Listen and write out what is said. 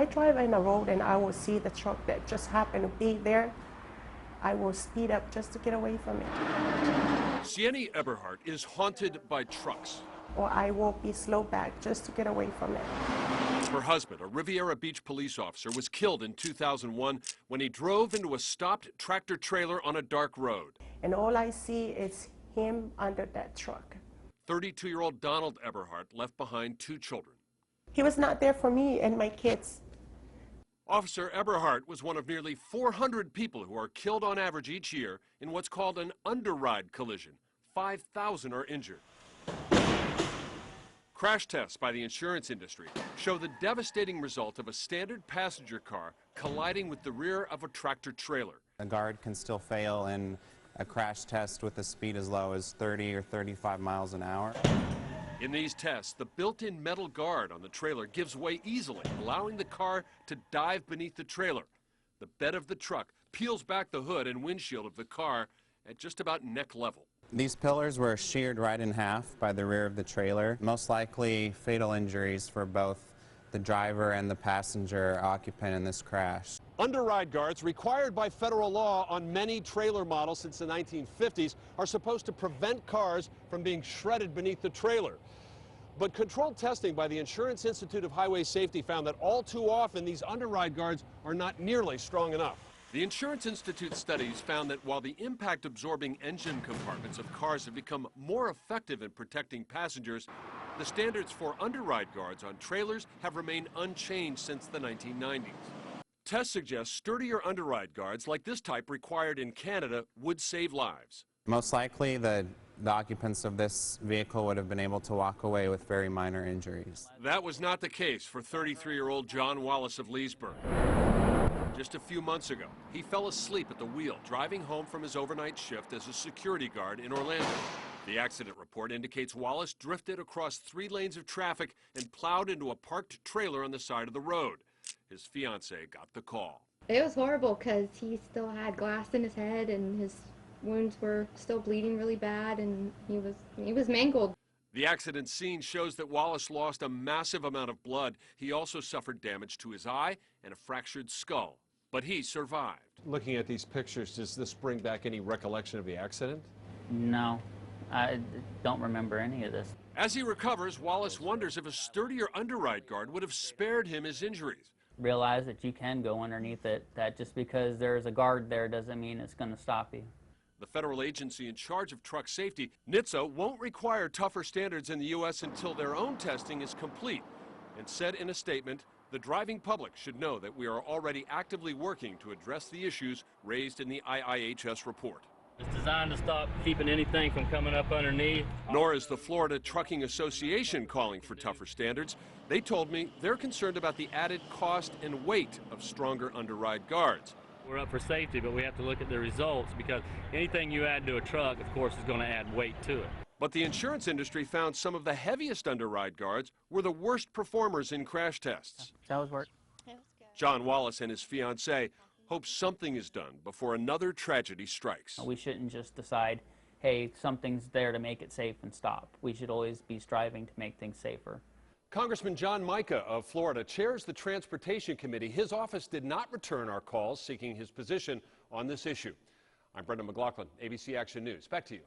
I drive in a road and I will see the truck that just happened to be there, I will speed up just to get away from it. Sienny Eberhardt is haunted by trucks. Or I will be slow back just to get away from it. Her husband, a Riviera Beach police officer, was killed in 2001 when he drove into a stopped tractor trailer on a dark road. And all I see is him under that truck. 32-year-old Donald Eberhardt left behind 2 children. He was not there for me and my kids. Officer Eberhardt was one of nearly 400 people who are killed on average each year in what's called an underride collision. 5,000 are injured. Crash tests by the insurance industry show the devastating result of a standard passenger car colliding with the rear of a tractor trailer. A guard can still fail in a crash test with a speed as low as 30 or 35 miles an hour. In these tests, the built-in metal guard on the trailer gives way easily, allowing the car to dive beneath the trailer. The bed of the truck peels back the hood and windshield of the car at just about neck level. These pillars were sheared right in half by the rear of the trailer, most likely fatal injuries for both the driver and the passenger occupant in this crash. Underride guards, required by federal law on many trailer models since the 1950s, are supposed to prevent cars from being shredded beneath the trailer. But controlled testing by the Insurance Institute of Highway Safety found that all too often these underride guards are not nearly strong enough. The Insurance Institute studies found that while the impact-absorbing engine compartments of cars have become more effective in protecting passengers, the standards for underride guards on trailers have remained unchanged since the 1990s. Tests suggest sturdier underride guards like this type required in Canada would save lives. Most likely the occupants of this vehicle would have been able to walk away with very minor injuries. That was not the case for 33-year-old John Wallace of Leesburg. Just a few months ago, he fell asleep at the wheel driving home from his overnight shift as a security guard in Orlando. The accident report indicates Wallace drifted across 3 lanes of traffic and plowed into a parked trailer on the side of the road. His fiancée got the call. It was horrible because he still had glass in his head and his wounds were still bleeding really bad and he was mangled. The accident scene shows that Wallace lost a massive amount of blood. He also suffered damage to his eye and a fractured skull, but he survived. Looking at these pictures, does this bring back any recollection of the accident? No, I don't remember any of this. As he recovers, Wallace wonders if a sturdier underride guard would have spared him his injuries. Realize that you can go underneath it, that just because there's a guard there doesn't mean it's going to stop you. The federal agency in charge of truck safety, NHTSA, won't require tougher standards in the U.S. until their own testing is complete, and said in a statement, the driving public should know that we are already actively working to address the issues raised in the IIHS report. It's designed to stop keeping anything from coming up underneath. Nor is the Florida Trucking Association calling for tougher standards. They told me they're concerned about the added cost and weight of stronger underride guards. We're up for safety, but we have to look at the results because anything you add to a truck, of course, is going to add weight to it. But the insurance industry found some of the heaviest underride guards were the worst performers in crash tests. That was work. John Wallace and his fiancée hope something is done before another tragedy strikes. We shouldn't just decide, hey, something's there to make it safe and stop. We should always be striving to make things safer. Congressman John Mica of Florida chairs the Transportation Committee. His office did not return our calls seeking his position on this issue. I'm Brendan McLaughlin, ABC Action News. Back to you.